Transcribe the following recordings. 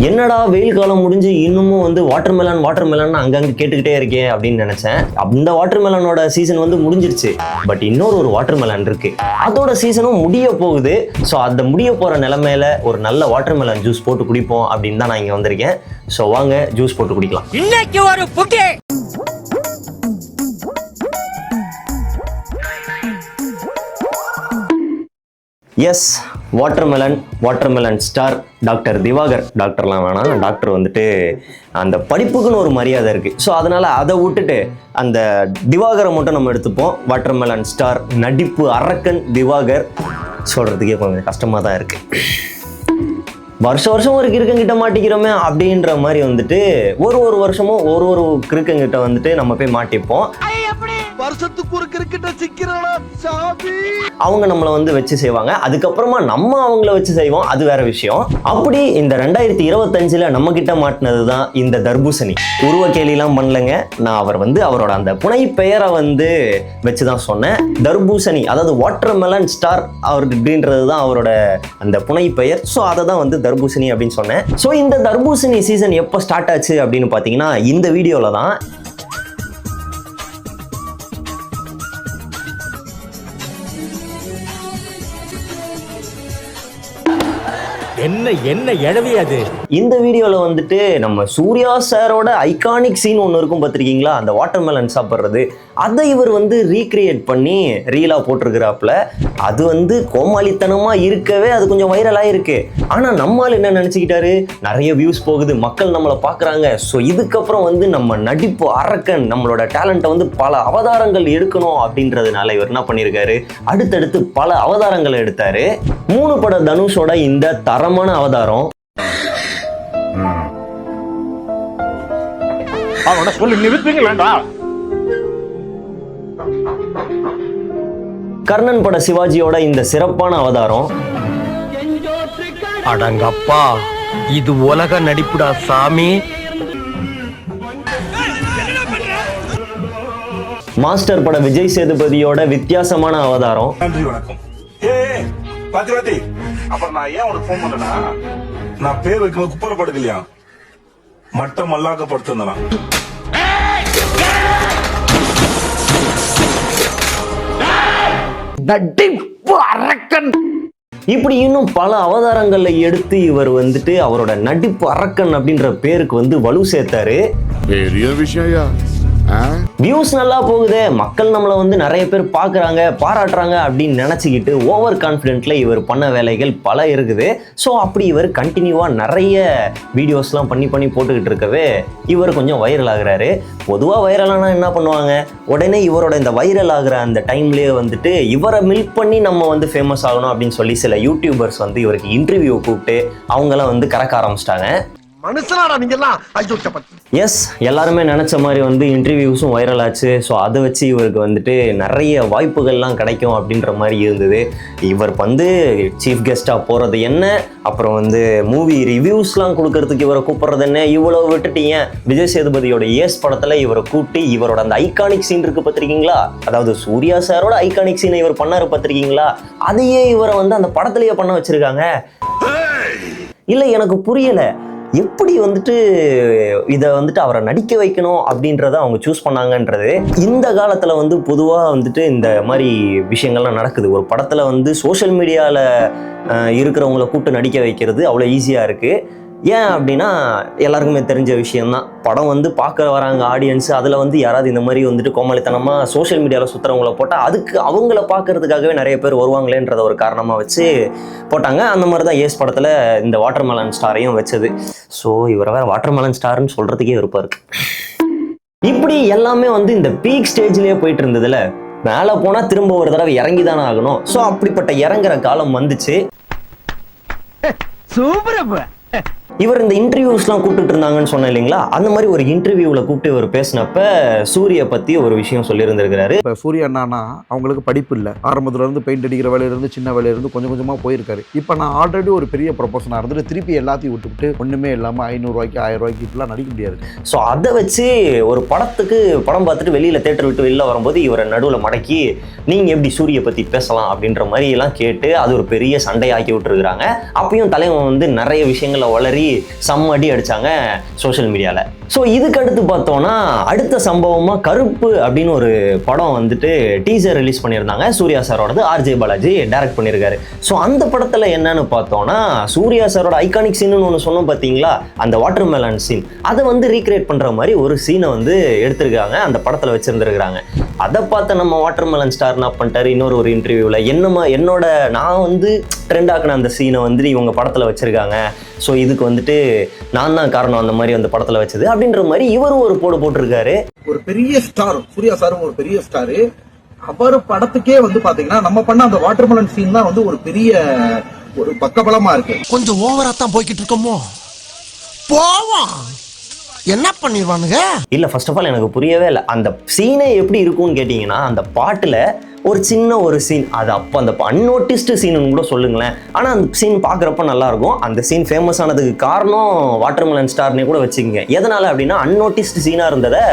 என்னடா வெயில் காலம் முடிஞ்சு இன்னமும் வந்து வாட்டர் மெலன் அங்கங்க கேட்டுக்கிட்டே இருக்கேன் அப்படின்னு நினைச்சேன். அந்த வாட்டர் மெலனோட சீசன் வந்து முடிஞ்சிருச்சு. பட் இன்னொரு வாட்டர் மெலன் இருக்கு, அதோட சீசனும் முடிய போகுது. ஸோ அந்த முடிய போற நிலைமையில ஒரு நல்ல வாட்டர் மெலன் ஜூஸ் போட்டு குடிப்போம் அப்படின்னு தான் நான் இங்க வந்திருக்கேன். ஸோ வாங்க ஜூஸ் போட்டு குடிக்கலாம். இன்னைக்கு ஒரு bouquet yes, watermelon star doctor Diwakar. டாக்டர்லாம் வேணாம், டாக்டர் வந்துட்டு அந்த படிப்புக்குன்னு ஒரு மரியாதை இருக்குது. ஸோ அதனால் அதை விட்டுட்டு அந்த திவாகரை மட்டும் நம்ம எடுத்துப்போம். வாட்டர் மெலன் ஸ்டார், நடிப்பு அரக்கன் திவாகர். சொல்கிறதுக்கே கொஞ்சம் கஷ்டமாக தான் இருக்குது. வருஷம் ஒரு கிறுக்கங்கிட்ட மாட்டிக்கிறோமே அப்படின்ற மாதிரி வந்துட்டு ஒரு வருஷமும் ஒரு கிறுக்கங்கிட்ட வந்துட்டு நம்ம போய் மாட்டிப்போம். வருஷத்துக்கு ஒரு கிரிக்கெட்ட சிக்கிறானா சாமி. அவங்க நம்மளை வந்து வச்சு செய்வாங்க, அதுக்கப்புறமா நம்ம அவங்கள வச்சு செய்வோம், அது வேற விஷயம். அப்படி இந்த 2025 நம்ம கிட்ட மாட்டினது தான் இந்த தர்பூசணி. உருவ கேலிலாம் பண்ணலங்க, நான் அவரோட அந்த புனை பெயரை வந்து வச்சுதான் சொன்னேன். தர்பூசணி, அதாவது வாட்டர் மெலன் ஸ்டார் அப்படின்றது தான் அவரோட அந்த புனை பெயர். ஸோ அதை தான் வந்து தர்பூசணி அப்படின்னு சொன்னேன். ஸோ இந்த தர்பூசணி சீசன் எப்போ ஸ்டார்ட் ஆச்சு அப்படின்னு பார்த்தீங்கன்னா இந்த வீடியோவில் தான். என்ன எழவி அது. இந்த வீடியோல வந்துட்டு நம்ம சூர்யா சாரோட ஐகானிக் சீன் ஒன்று இருக்கும் பார்த்திருக்கீங்களா, அந்த வாட்டர் மெலன் சாப்பிட்றது. அதை இவர் வந்து ரீக்ரியேட் பண்ணி ரீலா போட்டிருக்கிறாப்புல. அது வந்து கோமாளித்தனமா இருக்கவே அது கொஞ்சம் வைரலாக இருக்கு. ஆனால் நம்மால் என்ன நினச்சிக்கிட்டாரு, நிறைய வியூஸ் போகுது, மக்கள் நம்மளை பார்க்குறாங்க. ஸோ இதுக்கப்புறம் வந்து நம்ம நடிப்பு அரக்கன், நம்மளோட டேலண்ட்டை வந்து பல அவதாரங்கள் எடுக்கணும் அப்படின்றதுனால இவர் என்ன பண்ணியிருக்காரு, அடுத்தடுத்து பல அவதாரங்களை எடுத்தாரு. 3 பட தனுஷோட இந்த தரமான அவதாரம். அவனோட சொல்லி நிறுத்துங்களேண்டா. கர்ணன் பட சிவாஜியோட இந்த சிறப்பான அவதாரம். அடங்கப்பா, இது உலக நடிப்புடா சாமி. மாஸ்டர் பட விஜய் சேதுபதியோட வித்தியாசமான அவதாரம். நன்றி வணக்கம். பாத்தி அப்புறம் நான் ஏன் உனக்கு போன் பண்ணனா, நான் பேர் வைக்கும் குப்பரப்படுக்கலையா, மட்டம் மல்லாக்கப்படுத்தினா. நடிப்பு அரக்கன். இப்படி இன்னும் பல அவதாரங்கள்ல எடுத்து இவர் வந்துட்டு அவரோட நடிப்பு அரக்கன் அப்படின்ற பேருக்கு வந்து வலு சேர்த்தாரு. பெரிய விஷயம். வியூஸ் நல்லா போகுது, மக்கள் நம்மளை வந்து நிறைய பேர் பார்க்குறாங்க, பாராட்டுறாங்க அப்படின்னு நினச்சிக்கிட்டு ஓவர் கான்ஃபிடென்ட்ல இவர் பண்ண வேலைகள் பல இருக்குது. ஸோ அப்படி இவர் கண்டினியூவாக நிறைய வீடியோஸ்லாம் பண்ணி போட்டுக்கிட்டு இருக்கவே இவர் கொஞ்சம் வைரல் ஆகுறாரு. பொதுவாக வைரலானா என்ன பண்ணுவாங்க, உடனே இவரோட இந்த வைரல் ஆகுற அந்த டைம்லேயே வந்துட்டு இவரை மில்க் பண்ணி நம்ம வந்து ஃபேமஸ் ஆகணும் அப்படின்னு சொல்லி சில யூடியூபர்ஸ் வந்து இவருக்கு இன்டர்வியூ கூப்பிட்டு அவங்களாம் வந்து கறக்க ஆரம்பிச்சிட்டாங்க. மனுஷனாடா நீங்கெல்லாம். ஐயோ எஸ், எல்லாருமே நினச்ச மாதிரி வந்து இன்டர்வியூஸும் வைரல் ஆச்சு. ஸோ அதை வச்சு இவருக்கு வந்துட்டு நிறைய வாய்ப்புகள்லாம் கிடைக்கும் அப்படின்ற மாதிரி இருந்தது. இவர் வந்து சீஃப் கெஸ்ட்டாக போகிறது என்ன, அப்புறம் வந்து மூவி ரிவ்யூஸ்லாம் கொடுக்கறதுக்கு இவரை கூப்பிட்றது என்ன, இவ்வளோ விட்டுட்டீங்க. விஜய் சேதுபதியோட ஏஸ் படத்தில் இவரை கூப்பிட்டு இவரோட அந்த ஐகானிக் சீன் இருக்குது பார்த்துருக்கீங்களா, அதாவது சூர்யா சாரோட ஐகானிக் சீனை இவர் பண்ணார் பார்த்துருக்கீங்களா, அதையே இவரை வந்து அந்த படத்துலேயே பண்ண வச்சுருக்காங்க. இல்லை, எனக்கு புரியலை எப்படி வந்துட்டு இதை வந்துட்டு அவரை நடிக்க வைக்கணும் அப்படின்றத அவங்க சூஸ் பண்ணாங்கன்றது. இந்த காலத்தில் வந்து பொதுவாக வந்துட்டு இந்த மாதிரி விஷயங்கள்லாம் நடக்குது. ஒரு படத்தில் வந்து சோஷியல் மீடியாவில் இருக்கிறவங்கள கூப்பிட்டு நடிக்க வைக்கிறது அவ்வளோ ஈஸியாக இருக்குது. ஏன் அப்படின்னா எல்லாருக்குமே தெரிஞ்ச விஷயம்தான், படம் வந்து பார்க்க வராங்க ஆடியன்ஸு, அதில் வந்து யாராவது இந்த மாதிரி வந்துட்டு கோமாளித்தனமாக சோஷியல் மீடியாவில் சுற்றுறவங்கள போட்டால் அதுக்கு அவங்கள பார்க்கறதுக்காகவே நிறைய பேர் வருவாங்களேன்றத ஒரு காரணமாக வச்சு போட்டாங்க. அந்த மாதிரி தான் ஏஸ் படத்தில் இந்த வாட்டர் மெலன் ஸ்டாரையும் வச்சது. ஸோ இவரை வேறு வாட்டர் மெலன் ஸ்டார்னு சொல்கிறதுக்கே விருப்பம் இருக்கு. இப்படி எல்லாமே வந்து இந்த பீக் ஸ்டேஜ்லேயே போயிட்டு இருந்ததுல மேலே போனால் திரும்ப ஒரு தடவை இறங்கி தானே ஆகணும். ஸோ அப்படிப்பட்ட இறங்குற காலம் வந்துச்சு. சூப்பர். இவர் இந்த இன்டர்வியூஸ்லாம் கூப்பிட்டு இருந்தாங்கன்னு சொன்னேன் இல்லைங்களா, அந்த மாதிரி ஒரு இன்டர்வியூவில் கூப்பிட்டு இவர் பேசினப்ப சூர்யா பற்றி ஒரு விஷயம் சொல்லியிருந்திருக்கிறாரு. இப்போ சூர்யா அண்ணானா அவங்களுக்கு படிப்பு இல்லை, ஆரம்பத்துலேருந்து பெயிண்ட் அடிக்கிற வேலையிலேருந்து சின்ன வேலையிலேருந்து கொஞ்சம் கொஞ்சமாக போயிருக்காரு. இப்போ நான் ஆல்ரெடி ஒரு பெரிய ப்ரொபோஷனாக இருந்துட்டு திருப்பி எல்லாத்தையும் விட்டுவிட்டு ஒன்றுமே இல்லாமல் 500 ரூபாய்க்கு 1000 ரூபாய்க்கு இப்படிலாம் நடிக்க முடியாது. ஸோ அதை வச்சு ஒரு படம் பார்த்துட்டு வெளியில் தேட்டர் விட்டு வெளில வரும்போது இவரை நடுவில் மடக்கி நீங்கள் எப்படி சூரிய பற்றி பேசலாம் அப்படின்ற மாதிரி எல்லாம் கேட்டு அது ஒரு பெரிய சண்டையாக்கி விட்டுருக்குறாங்க. அப்பயும் தலைவன் வந்து நிறைய விஷயங்களை வளரி மாதிரி செம்ம அடி அடிச்சாங்க சோஷியல் மீடியாவில். ஸோ இதுக்கு அடுத்து பார்த்தோன்னா அடுத்த சம்பவமாக கருப்பு அப்படின்னு ஒரு படம் வந்துட்டு டீசர் ரிலீஸ் பண்ணியிருந்தாங்க. சூர்யா சாரோடது ஆர்ஜே பாலாஜி டைரக்ட் பண்ணியிருக்காரு. ஸோ அந்த படத்தில் என்னன்னு பார்த்தோன்னா சூர்யா சாரோட ஐகானிக் சீனுன்னு ஒன்று சொன்னோம் பார்த்தீங்களா, அந்த வாட்டர் மெலன் சீன், அதை வந்து ரீக்ரியேட் பண்ணுற மாதிரி ஒரு சீனை வந்து எடுத்திருக்காங்க, அந்த படத்தில் வச்சுருந்துருக்காங்க. அதை பார்த்த நம்ம வாட்டர் மெலன் ஸ்டார் என்ன பண்ணிட்டாரு, இன்னொரு இன்டர்வியூவில் என்னோட நான் வந்து ட்ரெண்ட் ஆக்கின அந்த சீனை வந்து இவங்க படத்தில் வச்சுருக்காங்க, ஸோ இதுக்கு வந்துட்டு நான் தான் காரணம் அந்த மாதிரி அந்த படத்தில் வச்சது அப்படின்ற மாதிரி இவரும் ஒரு போட்டிருக்காரு. ஒரு பெரிய ஸ்டார் சூர்யா சாரும் ஒரு பெரிய ஸ்டாரு, அவர் படத்துக்கே வந்து பாத்தீங்கன்னா நம்ம பண்ண அந்த வாட்டர்மெலன் சீன் தான் வந்து ஒரு பெரிய ஒரு பக்கபலமா இருக்கு. கொஞ்சம் ஓவரா தான் போய்கிட்டு இருக்கோமோ, போவோம் என்ன பண்ணிடுவானுங்க. இல்லை, ஃபர்ஸ்ட் ஆஃப் ஆல் எனக்கு புரியவே இல்லை அந்த சீனே எப்படி இருக்கும்னு கேட்டிங்கன்னா, அந்த பாட்டில் ஒரு சின்ன ஒரு சீன், அது அப்போ அந்த அன்னோட்டிஸ்டு சீனுன்னு கூட சொல்லுங்களேன், ஆனால் அந்த சீன் பார்க்குறப்ப நல்லாயிருக்கும். அந்த சீன் ஃபேமஸ் ஆனதுக்கு காரணம் வாட்டர்மெலன் ஸ்டார்னே கூட வச்சுக்கோங்க. எதனால் அப்படின்னா அன்னோட்டிஸ்டு சீனாக இருந்ததை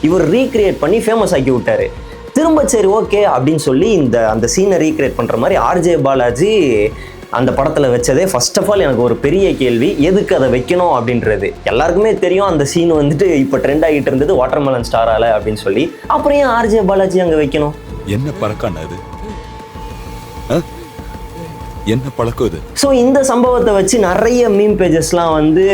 இவர் ரீக்ரியேட் பண்ணி ஃபேமஸ் ஆக்கி விட்டார். திரும்ப சரி ஓகே அப்படின்னு சொல்லி அந்த சீனை ரீக்ரியேட் பண்ணுற மாதிரி ஆர்ஜே பாலாஜி அந்த படத்தில் வச்சதே ஃபர்ஸ்ட் ஆஃப் ஆல் எனக்கு ஒரு பெரிய கேள்வி, எதுக்கு அதை வைக்கணும் அப்படின்றது. எல்லாருக்குமே தெரியும் அந்த சீன் வந்துட்டு இப்போ ட்ரெண்ட் ஆகிட்டு இருந்தது வாட்டர்மெலன் ஸ்டாரால் அப்படின்னு சொல்லி, அப்புறம் ஏன் ஆர்ஜே பாலாஜி அங்கே வைக்கணும்? என்ன பழக்கம் அது? என்ன பழக்கம் இது? ஸோ இந்த சம்பவத்தை வச்சு நிறைய மீம் பேஜஸ்லாம் வந்து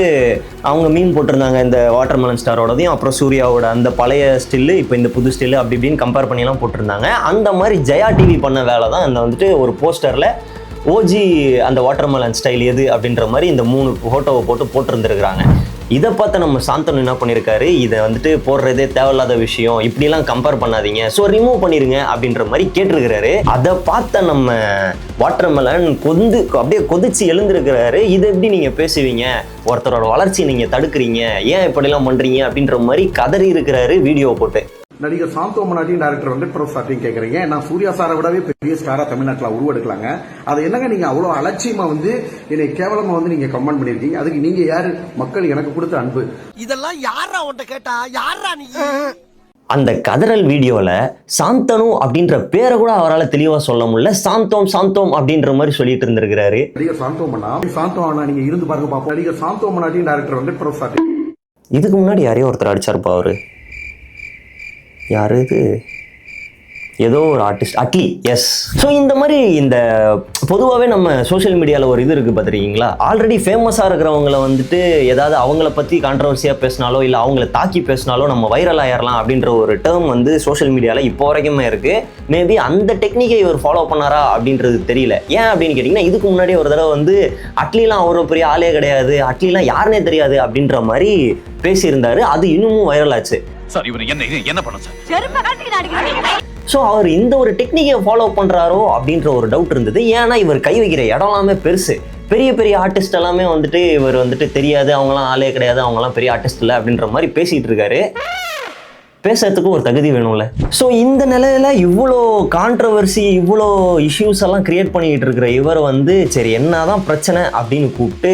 அவங்க மீம் போட்டிருந்தாங்க, இந்த வாட்டர்மெலன் ஸ்டாரோடதையும் அப்புறம் சூர்யாவோட அந்த பழைய ஸ்டில்லு இப்போ இந்த புது ஸ்டில்லு அப்படி இப்படின்னு கம்பேர் பண்ணிலாம் போட்டிருந்தாங்க. அந்த மாதிரி ஜெயா டிவி பண்ண வேலை தான் இந்த வந்துட்டு ஒரு போஸ்டரில் ஓஜி அந்த வாட்டர்மெலன் ஸ்டைல் எது அப்படின்ற மாதிரி இந்த 3 ஃபோட்டோவை போட்டிருந்துருக்குறாங்க. இதை பார்த்து நம்ம சாந்தனு என்ன பண்ணியிருக்காரு, இதை வந்துட்டு போடுறதே தேவையில்லாத விஷயம், இப்படிலாம் கம்பேர் பண்ணாதீங்க, ஸோ ரிமூவ் பண்ணிடுங்க அப்படின்ற மாதிரி கேட்டிருக்கிறாரு. அதை பார்த்த நம்ம வாட்டர்மெலன் அப்படியே கொதிச்சு எழுந்திருக்கிறாரு. இதை எப்படி நீங்கள் பேசுவீங்க, ஒருத்தரோட வளர்ச்சி நீங்கள் தடுக்கிறீங்க, ஏன் இப்படிலாம் பண்ணுறீங்க அப்படின்ற மாதிரி கதறி இருக்கிறாரு வீடியோ போட்டு. நடிகர் சாந்தோ மனாட்டியும் டைரக்டர் வெங்கட் பிரபு சார்ட்டையும் கேட்கறீங்க, நான் சூர்யா சாரை விடவே பெரிய ஸ்டாரா தமிழ்நாட்டில் உருவெடுக்கலாங்க, அதை என்னங்க நீங்க அவ்வளவு அலட்சியமா வந்து என்னை கேவலமா வந்து நீங்க கமெண்ட் பண்ணிருக்கீங்க, அதுக்கு நீங்க யாரு? மக்கள் எனக்கு கொடுத்த அன்பு. இதெல்லாம் யாரா உன்கிட்ட கேட்டா, யாரா நீ? அந்த கதறல் வீடியோவில் சாந்தனு அப்படின்ற பேரை கூட அவரால் தெளிவாக சொல்ல முடியல, சாந்தோம் அப்படின்ற மாதிரி சொல்லிட்டு இருந்திருக்கிறாரு. நடிகர் சாந்தோ அண்ணா நீங்க இருந்து பாருங்க பாப்போம். நடிகர் சாந்தோ மனாட்டியும் டைரக்டர் வெங்கட் பிரபு சார்ட். இதுக்கு முன்னாடி யாரையோ ஒருத்தர் அடிச்சாருப்பா அவரு, யாரு இது, ஏதோ ஒரு ஆர்டிஸ்ட், அட்லி. எஸ். ஸோ இந்த மாதிரி இந்த பொதுவாகவே நம்ம சோஷியல் மீடியாவில் ஒரு இது இருக்குது பார்த்துருக்கீங்களா, ஆல்ரெடி ஃபேமஸாக இருக்கிறவங்கள வந்துட்டு ஏதாவது அவங்கள பற்றி கான்ட்ரவர்சியாக பேசினாலோ இல்லை அவங்கள தாக்கி பேசினாலோ நம்ம வைரல் ஆயிடலாம் அப்படின்ற ஒரு டேர்ம் வந்து சோஷியல் மீடியாவில் இப்போ வரைக்குமே இருக்குது. மேபி அந்த டெக்னிக்கை இவர் ஃபாலோ பண்ணாரா அப்படின்றது தெரியல. ஏன் அப்படின்னு கேட்டிங்கன்னா, இதுக்கு முன்னாடி ஒரு தடவை வந்து அட்லிலாம் அவ்வளோ பெரிய ஆளே கிடையாது, அட்லிலாம் யாருன்னே தெரியாது அப்படின்ற மாதிரி பேசியிருந்தாரு. அது இன்னமும் வைரல் ஆச்சு. சார் இவர் என்ன பண்ண சார்? ஸோ அவர் இந்த ஒரு டெக்னிக்கை ஃபாலோ பண்ணுறாரோ அப்படின்ற ஒரு டவுட் இருந்தது. ஏன்னா இவர் கை வைக்கிற இடம் எல்லாமே பெருசு, பெரிய பெரிய ஆர்டிஸ்ட் எல்லாமே வந்துட்டு இவர் வந்துட்டு தெரியாது, அவங்களாம் ஆளே கிடையாது, அவங்களாம் பெரிய ஆர்டிஸ்ட் இல்லை அப்படின்ற மாதிரி பேசிகிட்டு இருக்காரு. பேசுறதுக்கு ஒரு தகுதி வேணும்ல. ஸோ இந்த நிலையில இவ்வளோ கான்ட்ரவர்சி, இவ்வளோ இஷ்யூஸ் எல்லாம் கிரியேட் பண்ணிக்கிட்டு இருக்கிற இவர் வந்து சரி என்னதான் பிரச்சனை அப்படின்னு கூப்பிட்டு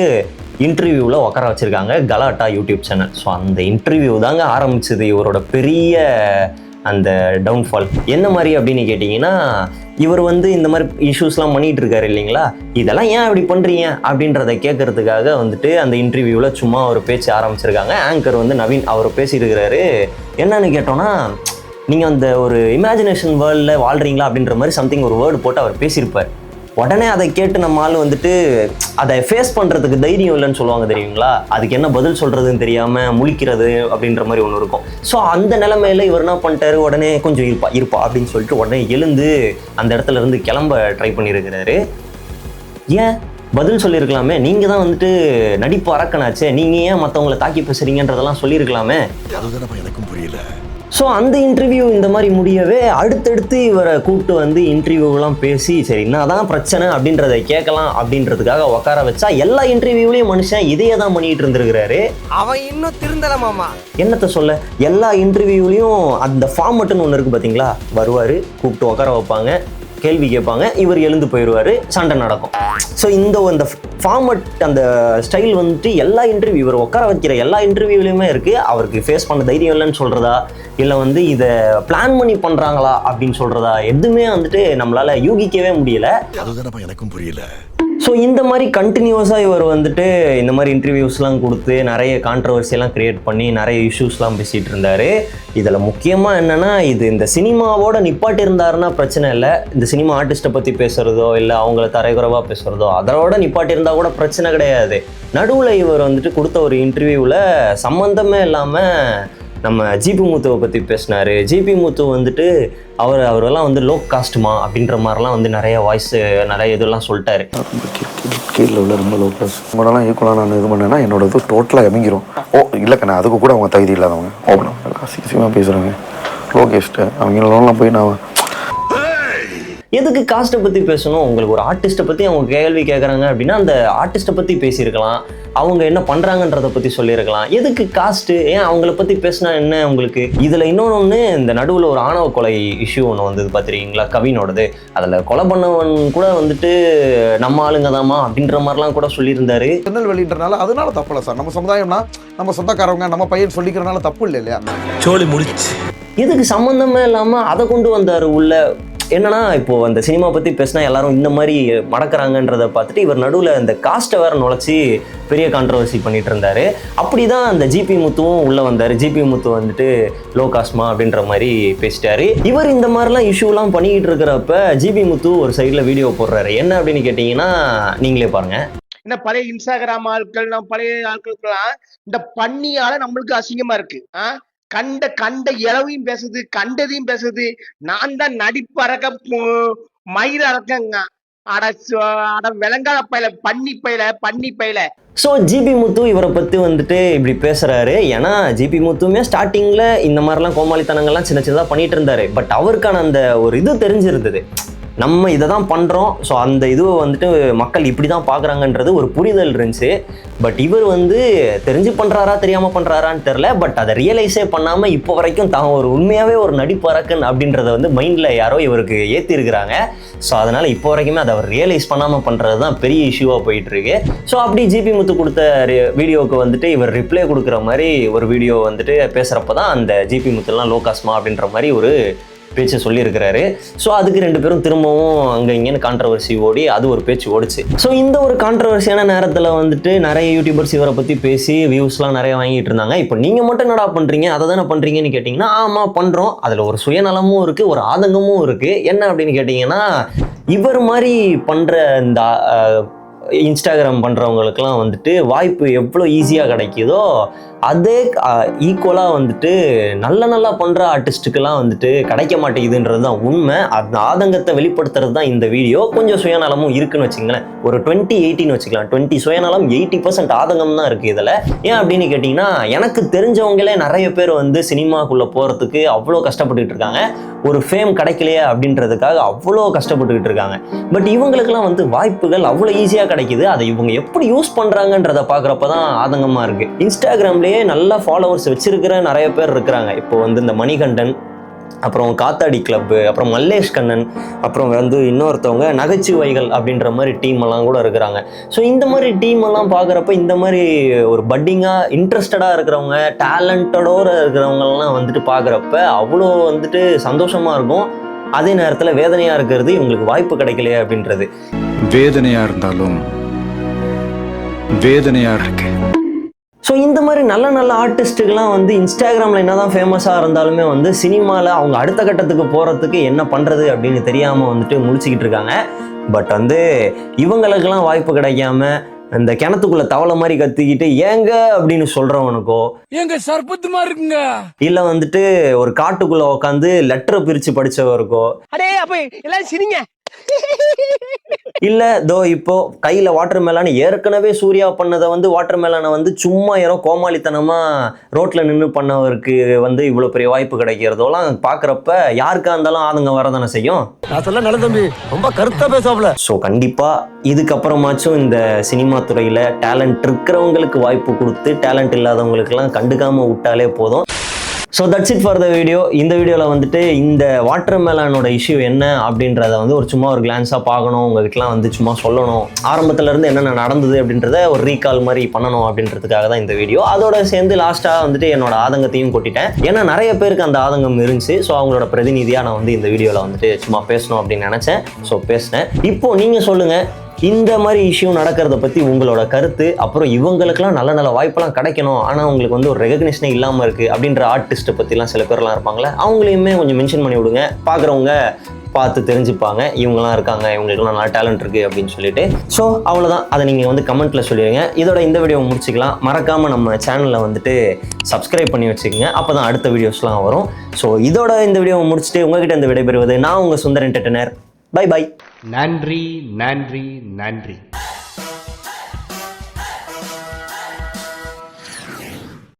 இன்டர்வியூவில் உட்கார வச்சுருக்காங்க கலாட்டா யூடியூப் சேனல். ஸோ அந்த இன்டர்வியூ தாங்க ஆரம்பிச்சது இவரோட பெரிய அந்த டவுன்ஃபால். என்ன மாதிரி அப்படின்னு கேட்டிங்கன்னா, இவர் வந்து இந்த மாதிரி இஷ்யூஸ்லாம் பண்ணிகிட்டு இருக்காரு இல்லைங்களா, இதெல்லாம் ஏன் இப்படி பண்ணுறீங்க அப்படின்றத கேட்கறதுக்காக வந்துட்டு அந்த இன்டர்வியூவில் சும்மா ஒரு பேச்சு ஆரம்பிச்சிருக்காங்க. ஆங்கர் வந்து நவீன் அவர் பேசியிருக்கிறாரு. என்னன்னு கேட்டோன்னா, நீங்கள் அந்த ஒரு இமேஜினேஷன் வேர்ல்டில் வாழ்கிறீங்களா அப்படின்ற மாதிரி சம்திங் ஒரு வேர்டு போட்டு அவர் பேசியிருப்பார். உடனே அதை கேட்டு நம்ம ஆள் வந்துட்டு அதை ஃபேஸ் பண்ணுறதுக்கு தைரியம் இல்லைன்னு சொல்லுவாங்க தெரியுங்களா, அதுக்கு என்ன பதில் சொல்கிறதுன்னு தெரியாமல் முழிக்கிறது அப்படின்ற மாதிரி ஒன்று இருக்கும். ஸோ அந்த நிலைமையில் இவர் என்ன பண்ணிட்டாரு, உடனே கொஞ்சம் இருப்பா அப்படின்னு சொல்லிட்டு உடனே எழுந்து அந்த இடத்துல இருந்து கிளம்ப ட்ரை பண்ணியிருக்கிறாரு. ஏன் பதில் சொல்லியிருக்கலாமே, நீங்கள் தான் வந்துட்டு நடிப்பு அரக்கனாச்சே, நீங்கள் ஏன் மற்றவங்களை தாக்கி பேசுறீங்கன்றதெல்லாம் சொல்லியிருக்கலாமே. அதுதான் எனக்கும் புரியல. ஸோ அந்த இன்டர்வியூ இந்த மாதிரி முடியவே அடுத்தடுத்து இவரை கூப்பிட்டு வந்து இன்டர்வியூலாம் பேசி சரி என்னதான் பிரச்சனை அப்படின்றத கேட்கலாம் அப்படின்றதுக்காக உட்கார வச்சா எல்லா இன்டர்வியூலையும் மனுஷன் இதையே தான் பண்ணிட்டு இருந்திருக்கிறாரு. அவன் இன்னும் திருந்தலமாமா. என்னத்தை சொல்ல, எல்லா இன்டர்வியூலையும் அந்த ஃபார்மட்டுன்னு ஒன்று இருக்குது பார்த்தீங்களா, வருவார், கூப்பிட்டு உட்கார வைப்பாங்க, கேள்வி கேட்பாங்க, இவர் எழுந்து போயிடுவார், சண்டை நடக்கும். ஸோ இந்த ஃபார்மட் அந்த ஸ்டைல் வந்துட்டு எல்லா இன்டர்வியூ இவர் உட்கார வைக்கிற எல்லா இன்டர்வியூலையுமே இருக்குது. அவருக்கு ஃபேஸ் பண்ண தைரியம் இல்லைன்னு சொல்கிறதா இல்லை வந்து இதை பிளான் பண்ணி பண்ணுறாங்களா அப்படின்னு சொல்கிறதா எதுவுமே வந்துட்டு நம்மளால் யூகிக்கவே முடியல. அதுதான் எனக்கும் புரியல. ஸோ இந்த மாதிரி கண்டினியூஸாக இவர் வந்துட்டு இந்த மாதிரி இன்டர்வியூஸ்லாம் கொடுத்து நிறைய கான்ட்ரவர்சியெல்லாம் க்ரியேட் பண்ணி நிறைய இஷ்யூஸ்லாம் பேசிகிட்டு இருந்தார். இதில் முக்கியமாக என்னென்னா, இது இந்த சினிமாவோட நிப்பாட்டி இருந்தாருன்னா பிரச்சனை இல்லை. இந்த சினிமா ஆர்டிஸ்ட்டை பற்றி பேசுகிறதோ இல்லை அவங்கள தரைக்குறைவாக பேசுகிறதோ அதோட நிப்பாட்டி இருந்தால் கூட பிரச்சனை கிடையாது. நடுவில் இவர் வந்துட்டு கொடுத்த ஒரு இன்டர்வியூவில் சம்மந்தமே இல்லாமல் நம்ம ஜிபி முத்துவை பற்றி பேசினார். ஜிபி முத்து வந்துட்டு அவரெல்லாம் வந்து லோ காஸ்ட்டுமா அப்படின்ற மாதிரிலாம் வந்து நிறைய வாய்ஸ் நிறைய இதெல்லாம் சொல்லிட்டாரு. கீழே உள்ள ரொம்ப லோ கிளாஸ் உங்களெல்லாம் ஈக்குவலாக நான் இது பண்ணேன்னா என்னோட இது டோட்டலாக இறங்கிரும். இல்லைக்கண்ணா அதுக்கு கூட அவங்க தகுதி இல்லாதவங்க ஓப்பனாக சீக்கிரமாக பேசுகிறாங்க. லோ கேஸ்ட்டு அவங்களெல்லாம் போய் நான் எதுக்கு காஸ்ட்டை பற்றி பேசணும்? உங்களுக்கு ஒரு ஆர்டிஸ்ட்டை பற்றி அவங்க கேள்வி கேட்குறாங்க அப்படின்னா அந்த ஆர்டிஸ்ட்டை பற்றி பேசியிருக்கலாம், அவங்க என்ன பண்ணுறாங்கன்றதை பற்றி சொல்லியிருக்கலாம். எதுக்கு காஸ்ட்டு? ஏன் அவங்கள பற்றி பேசினா என்ன உங்களுக்கு? இதில் இன்னொன்று, இந்த நடுவில் ஒரு ஆணவ கொலை இஷ்யூ ஒன்று வந்தது பார்த்துருக்கீங்களா, கவினோடது. அதில் கொலை பண்ணவன் கூட வந்துட்டு நம்ம ஆளுங்க தாமா அப்படின்ற மாதிரிலாம் கூட சொல்லியிருந்தாரு. திருநெல்வேலின்றனால அதனால தப்பு இல்லை சார். நம்ம சமுதாயம்னா நம்ம சொந்தக்காரவங்க நம்ம பையன் சொல்லிக்கிறனால தப்பு இல்லை இல்லையா? சோழி முடிச்சு எதுக்கு சம்மந்தமே இல்லாமல் அதை கொண்டு வந்தார் உள்ள? என்னன்னா, இப்போது அந்த சினிமா பற்றி பேசினா எல்லாரும் இந்த மாதிரி மடக்கிறாங்கன்றதை பார்த்துட்டு இவர் நடுவில் இந்த காஸ்ட்டை வேறு நுழைச்சி பெரிய கான்ட்ரவர்சி பண்ணிட்டு இருந்தார். அப்படி தான் அந்த ஜிபி முத்துவும் உள்ளே வந்தார். ஜிபி முத்து வந்துட்டு லோ காஸ்ட்மா அப்படின்ற மாதிரி பேசிட்டாரு. இவர் இந்த மாதிரிலாம் இஷ்யூலாம் பண்ணிக்கிட்டு இருக்கிறப்ப ஜிபி முத்து ஒரு சைடில் வீடியோ போடுறாரு. என்ன அப்படின்னு கேட்டிங்கன்னா நீங்களே பாருங்கள். இந்த பழைய இன்ஸ்டாகிராம் ஆட்கள், நம்ம பழைய ஆட்களுக்கெல்லாம் இந்த பண்ணியால நம்மளுக்கு அசிங்கமா இருக்கு. கண்ட இளவையும் பேசுது, கண்டதையும் பேசுது. நான் தான் நடிப்பு அறக்க மயிர அறக்கங்க. அட விளங்காத பயில பண்ணி பயில. ஸோ ஜிபி முத்து இவரை பற்றி வந்துட்டு இப்படி பேசுகிறாரு. ஏன்னா ஜிபி முத்துமே ஸ்டார்டிங்கில் இந்த மாதிரிலாம் கோமாளித்தனங்கள்லாம் சின்ன சின்னதாக பண்ணிட்டு இருந்தார். பட் அவருக்கான அந்த ஒரு இது தெரிஞ்சிருந்தது, நம்ம இதை தான் பண்ணுறோம். ஸோ அந்த இதுவை வந்துட்டு மக்கள் இப்படி தான் பார்க்குறாங்கன்றது ஒரு புரிதல் இருந்துச்சு. பட் இவர் வந்து தெரிஞ்சு பண்ணுறாரா தெரியாமல் பண்ணுறாரான்னு தெரில. பட் அதை ரியலைஸே பண்ணாமல் இப்போ வரைக்கும் தான் ஒரு உண்மையாகவே ஒரு நடிப்பு அரக்கன் அப்படின்றத வந்து மைண்டில் யாரோ இவருக்கு ஏற்றிருக்கிறாங்க. ஸோ அதனால் இப்போ வரைக்குமே அதை அவர் ரியலைஸ் பண்ணாமல் பண்ணுறது தான் பெரிய இஷ்யூவாக போயிட்டுருக்கு. ஸோ அப்படி ஜிபி முத்து கொடுத்த வீடியோவுக்கு வந்துட்டு இவர் ரிப்ளை கொடுக்குற மாதிரி ஒரு வீடியோ வந்துட்டு பேசுகிறப்ப தான் அந்த ஜிபி முத்துலாம் லோ காஸ்ட்மா அப்படின்ற மாதிரி ஒரு பேச்சு சொல்லியிருக்கிறாரு. ஸோ அதுக்கு ரெண்டு பேரும் திரும்பவும் அங்கே இங்கேன்னு கான்ட்ரவர்சி ஓடி அது ஒரு பேச்சு ஓடிச்சு. ஸோ இந்த ஒரு கான்ட்ரவர்சியான நேரத்தில் வந்துட்டு நிறைய யூடியூபர்ஸ் இவரை பற்றி பேசி வியூஸ்லாம் நிறைய வாங்கிட்டு இருந்தாங்க. இப்போ நீங்கள் மட்டும் என்னடா பண்ணுறீங்க, அதை தானே பண்ணுறீங்கன்னு கேட்டிங்கன்னா, ஆமாம் பண்ணுறோம். அதில் ஒரு சுயநலமும் இருக்குது, ஒரு ஆதங்கமும் இருக்குது. என்ன அப்படின்னு கேட்டிங்கன்னா, இவர் மாதிரி பண்ணுற இந்த இன்ஸ்டாகிராம் பண்ணுறவங்களுக்கெல்லாம் வந்துட்டு வாய்ப்பு எவ்வளோ ஈஸியாக கிடைக்குதோ அதே ஈக்குவலாக வந்துட்டு நல்லா பண்ணுற ஆர்டிஸ்ட்டுக்கெல்லாம் வந்துட்டு கிடைக்க மாட்டேங்குதுன்றது தான் உண்மை. அந்த ஆதங்கத்தை வெளிப்படுத்துறது தான் இந்த வீடியோ. கொஞ்சம் சுயநலமும் இருக்குன்னு வச்சுங்களேன். ஒரு 20-80 வச்சுக்கலாம். 20 சுயநலம், 80% ஆதங்கம் தான் இருக்குது இதில். ஏன் அப்படின்னு கேட்டிங்கன்னா, எனக்கு தெரிஞ்சவங்களே நிறைய பேர் வந்து சினிமாக்குள்ளே போகிறதுக்கு அவ்வளோ கஷ்டப்பட்டுக்கிட்டு இருக்காங்க. ஒரு ஃபேம் கிடைக்கலையே அப்படின்றதுக்காக அவ்வளோ கஷ்டப்பட்டுக்கிட்டு இருக்காங்க. பட் இவங்களுக்கெல்லாம் வந்து வாய்ப்புகள் அவ்வளோ ஈஸியாக கிடைக்குது. அதை இவங்க எப்படி யூஸ் பண்ணுறாங்கன்றதை பார்க்குறப்ப தான் ஆதங்கமாக இருக்குது. இன்ஸ்டாகிராம்லேயே நல்ல ஃபாலோவர்ஸ் வச்சிருக்கிற நிறைய பேர் இருக்கிறாங்க. இப்போ வந்து இந்த மணிகண்டன், அப்புறம் காத்தாடி கிளப்பு, அப்புறம் மல்லேஷ் கண்ணன், அப்புறம் வந்து இன்னொருத்தவங்க நகைச்சுவைகள் அப்படின்ற மாதிரி டீம் எல்லாம் கூட இருக்கிறாங்க. ஸோ இந்த மாதிரி டீம் எல்லாம் பார்க்குறப்ப இந்த மாதிரி ஒரு பட்டிங்காக இன்ட்ரெஸ்டடாக இருக்கிறவங்க, டேலண்டடோடு இருக்கிறவங்கலாம் வந்துட்டு பார்க்குறப்ப அவ்வளோ வந்துட்டு சந்தோஷமாக இருக்கும். அதே நேரத்தில் வேதனையாக இருக்கிறது இவங்களுக்கு வாய்ப்பு கிடைக்கலையே அப்படின்றது. வேதனையாக இருந்தாலும் வேதனையாக இருக்கு. ஸோ இந்த மாதிரி நல்ல ஆர்டிஸ்ட்டுக்கெலாம் வந்து இன்ஸ்டாகிராமில் என்ன தான் ஃபேமஸாக இருந்தாலுமே வந்து சினிமாவில் அவங்க அடுத்த கட்டத்துக்கு போகிறதுக்கு என்ன பண்ணுறது அப்படின்னு தெரியாமல் வந்துட்டு முழிச்சிக்கிட்டு இருக்காங்க. பட் வந்து இவங்களுக்கெல்லாம் வாய்ப்பு கிடைக்காம இந்த கிணத்துக்குள்ள தவளை மாதிரி கத்திக்கிட்டு ஏங்க அப்படின்னு சொல்றவனுக்கோ, எங்க சர்பத்துமா இருக்குங்க, இல்ல வந்துட்டு ஒரு காட்டுக்குள்ள உட்காந்து லெட்டரை பிரிச்சு படிச்சவருக்கோ, அடே அப்ப எல்லாம் சிரிங்க, இல்ல தோ இப்போ கையில வாட்டர் மேலான ஏற்கனவே சூர்யா பண்ணதை வந்து வாட்டர் மேலான வந்து சும்மா யாரோ கோமாளித்தனமா ரோட்ல நின்று பண்ணவருக்கு வந்து இவ்வளவு பெரிய வாய்ப்பு கிடைக்கிறதோலாம் பாக்குறப்ப யாருக்கா இருந்தாலும் ஆதங்கம் வரதானே செய்யும். நான் சொல்ல நல்ல தம்பி ரொம்ப கருத்தா பேசாப்ல. ஸோ கண்டிப்பா இதுக்கப்புறமாச்சும் இந்த சினிமா துறையில டேலண்ட் இருக்கிறவங்களுக்கு வாய்ப்பு கொடுத்து டேலண்ட் இல்லாதவங்களுக்கெல்லாம் கண்டுக்காம விட்டாலே போதும். So that's it for the video. இந்த வீடியோவில் வந்துட்டு இந்த வாட்டர் மேலானோட இஷ்யூ என்ன அப்படின்றத வந்து ஒரு சும்மா ஒரு கிளான்ஸாக பார்க்கணும், உங்ககிட்டலாம் வந்து சும்மா சொல்லணும், ஆரம்பத்துலேருந்து என்னென்ன நடந்தது அப்படின்றத ஒரு ரீகால் மாதிரி பண்ணணும் அப்படின்றதுக்காக தான் இந்த வீடியோ. அதோட சேர்ந்து லாஸ்ட்டாக வந்துட்டு என்னோட ஆதங்கத்தையும் கொட்டிட்டேன். ஏன்னா நிறைய பேருக்கு அந்த ஆதங்கம் இருந்துச்சு. ஸோ அவங்களோட பிரதிநிதியாக நான் வந்து இந்த வீடியோவில் வந்துட்டு சும்மா பேசணும் அப்படின்னு நினச்சேன். ஸோ பேசினேன். இப்போது நீங்கள் சொல்லுங்கள், இந்த மாதிரி இஷ்யூ நடக்கிறத பற்றி உங்களோட கருத்து, அப்புறம் இவங்களுக்கெல்லாம் நல்ல நல்ல வாய்ப்பெல்லாம் கிடைக்கணும் ஆனால் உங்களுக்கு வந்து ஒரு ரெகக்னிஷனே இல்லாமல் இருக்குது அப்படின்ற ஆர்டிஸ்ட்டை பற்றிலாம் சில பேர்லாம் இருப்பாங்களே, அவங்களையுமே கொஞ்சம் மென்ஷன் பண்ணி விடுங்க. பார்க்குறவங்க பார்த்து தெரிஞ்சுப்பாங்க, இவங்கெல்லாம் இருக்காங்க, இவங்களுக்குலாம் நல்லா டேலண்ட் இருக்குது அப்படின்னு சொல்லிட்டு. ஸோ அவ்வளோதான், அதை நீங்கள் வந்து கமெண்ட்டில் சொல்லிடுங்க. இதோட இந்த வீடியோ முடிச்சுக்கலாம். மறக்காமல் நம்ம சேனலில் வந்துட்டு சப்ஸ்கிரைப் பண்ணி வச்சுக்கோங்க, அப்போ தான் அடுத்த வீடியோஸ்லாம் வரும். ஸோ இதோட இந்த வீடியோவை முடிச்சுட்டு உங்ககிட்ட இந்த விடைபெறுவது நான் உங்கள் சுந்தர் என்டர்டெய்னர். By by. நன்றி நன்றி நன்றி.